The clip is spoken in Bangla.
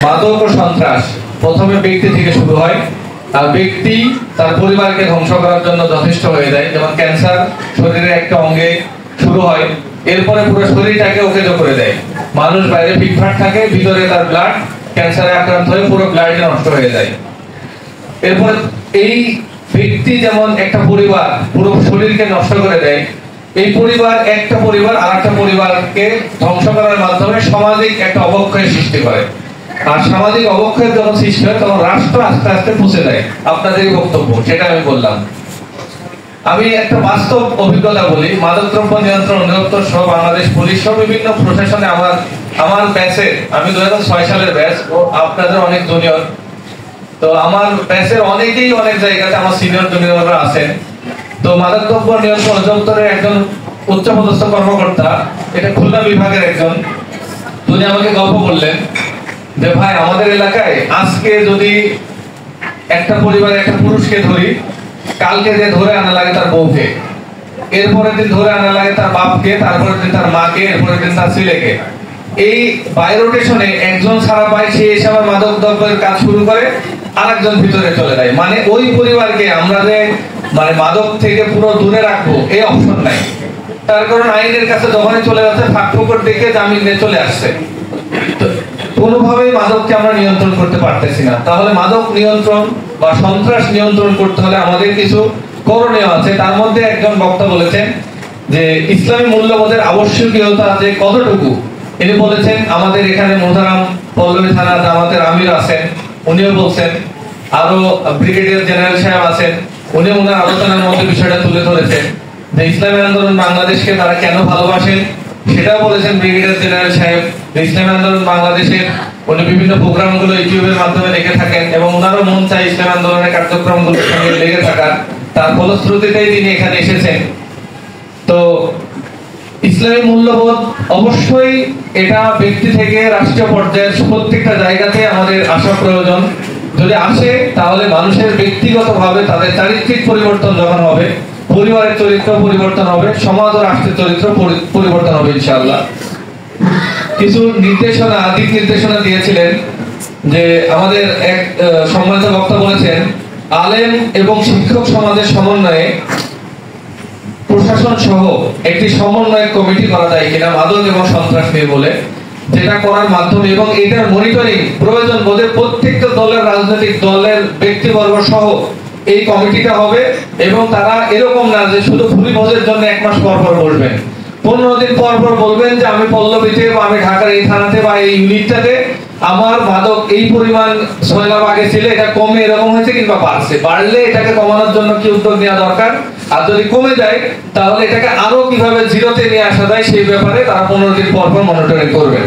মাদক ও সন্ত্রাস প্রথমে ব্যক্তি থেকে শুরু হয়, আর ব্যক্তি তার পরিবারকে ধ্বংস করার জন্য যথেষ্ট হয়ে যায়। যেমন ক্যান্সার শরীরের একটা অঙ্গে শুরু হয়, এরপরে পুরো শরীরটাকে অকেজো করে দেয়। মানুষ বাইরে ফিটফাট থাকে, ভিতরে তার ব্লাড ক্যান্সারে আক্রান্ত হয়ে পুরো ব্লাড নষ্ট হয়ে যায়। এরপর এই ব্যক্তি যেমন একটা পরিবার পুরো শরীরকে নষ্ট করে দেয়, এই পরিবার একটা পরিবার আর একটা পরিবারকে ধ্বংস করার মাধ্যমে সামাজিক একটা অবক্ষয়ের সৃষ্টি করে। আর সামাজিক অবক্ষয়ের যখন সৃষ্টি হয় তখন রাষ্ট্র আস্তে আস্তে পৌঁছে দেয়। আপনাদের বক্তব্য সেটা আমি বললাম। আমি একটা বাস্তব অভিজ্ঞতা বলি। মাদকদ্রব্য নিয়ন্ত্রণ অধিদপ্তর সহ বাংলাদেশ পুলিশ সহ বিভিন্ন প্রশাসনে আমার ব্যাচে, আমি 2006 সালের ব্যাচ, ও আপনাদের অনেক জুনিয়র, তো আমার ব্যাচের অনেকেই অনেক জায়গাতে আমার সিনিয়র জুনিয়ররা আছেন। তো মাদকদ্রব্য নিয়ন্ত্রণ অধিদপ্তরের একজন উচ্চপদস্থ কর্মকর্তা, এটা খুলনা বিভাগের একজন, তিনি আমাকে গল্প বললেন যে ভাই, আমাদের এলাকায় আজকে যদি একটা পরিবারে একটা পুরুষকে ধরি, কালকে যে ধরে আনা লাগে তার বউকে, এরপরের দিন ধরে আনা লাগে তার বাপকে, তারপরের দিন তার মাকে, এরপরের দিন তার ছেলেকে। এই বায়োরোটেশনে একজন ছাড়া পায়, সে এসে আবার মাদক দ্রব্যের কাজ শুরু করে, আরেকজন ভিতরে চলে যায়। মানে ওই পরিবারকে আমরা যে মাদক থেকে পুরো দূরে রাখবো এই অপশন নাই। তার কারণ আইনের কাছে যখনই চলে যাচ্ছে, ফাঁকফোকর দেখে জামিন নিয়ে চলে আসছে। কোনোভাবেই মাদককে আমরা নিয়ন্ত্রণ করতে পারতেছি না। তাহলে মাদক নিয়ন্ত্রণ বা সন্ত্রাস নিয়ন্ত্রণ করতে হলে আমাদের কিছু করণীয় আছে। তার মধ্যে একজন বক্তা বলেছেন যে ইসলামী মূল্যবোধের আবশ্যকীয়তা যে কতটুকু, তিনি বলেছেন। আমাদের এখানে মোহতারাম পল্লবী থানা জামাতের আমির আছেন, উনিও বলছেন। আরো ব্রিগেডিয়ার জেনারেল সাহেব আছেন, উনি ওনার আলোচনার মধ্যে বিষয়টা তুলে ধরেছেন যে ইসলামী আন্দোলন বাংলাদেশকে তারা কেন ভালোবাসেন সেটাও বলেছেন ব্রিগেডিয়ার জেনারেল সাহেব। ইসলামী আন্দোলন বাংলাদেশের উনি বিভিন্ন প্রোগ্রামগুলো ইউটিউবের মাধ্যমে দেখে থাকেন এবং ওনারও মন চাই ইসলামী আন্দোলনের কার্যক্রমগুলোর সঙ্গে লেগে থাকার। তার ফলশ্রুতিতেই তিনি এখানে এসেছেন। তো ইসলামী মূল্যবোধ অবশ্যই এটা ব্যক্তি থেকে রাষ্ট্রীয় পর্যায়ের প্রত্যেকটা জায়গাতে আমাদের আসা প্রয়োজন। যদি আসে তাহলে মানুষের ব্যক্তিগতভাবে তাদের চারিত্রিক পরিবর্তন যখন হবে, পরিবারের চরিত্র পরিবর্তন হবে, সমাজ ও রাষ্ট্রের চরিত্র পরিবর্তন হবে ইনশাআল্লাহ। কিছু নির্দেশনা, দিক নির্দেশনা দিয়েছিলেন যে আমাদের এক সম্মানিত বক্তা বলেছেন, আলেম এবং শিক্ষক সমাজের সমন্বয়ে প্রশাসন সহ একটি সমন্বয় কমিটি করা যায় কিনা মাদক এবং সন্ত্রাস নিয়ে বলে, যেটা করার মাধ্যমে এবং এটার মনিটরিং প্রয়োজন বোধে প্রত্যেকটা দলের, রাজনৈতিক দলের ব্যক্তিবর্গ সহ এই কমিটিটা হবে। এবং তারা এরকম না যে শুধু ভুরি ভোজের জন্য 1 মাস পর পর বলবেন, 15 দিন পর পর বলবেন যে আমি পল্লবীতে বা আমি ঢাকার এই থানাতে বা এই ইউনিটটাতে আমার মাদক এই পরিমাণ সয়লাভ আগে ছিল, এটা কমে এরকম হয়েছে কিংবা বাড়ছে, বাড়লে এটাকে কমানোর জন্য কি উদ্যোগ নেওয়া দরকার, আর যদি কমে যায় তাহলে এটাকে আরো কিভাবে জিরোতে নিয়ে আসা যায় সেই ব্যাপারে তারা 15 দিন পর পর মনিটরিং করবেন।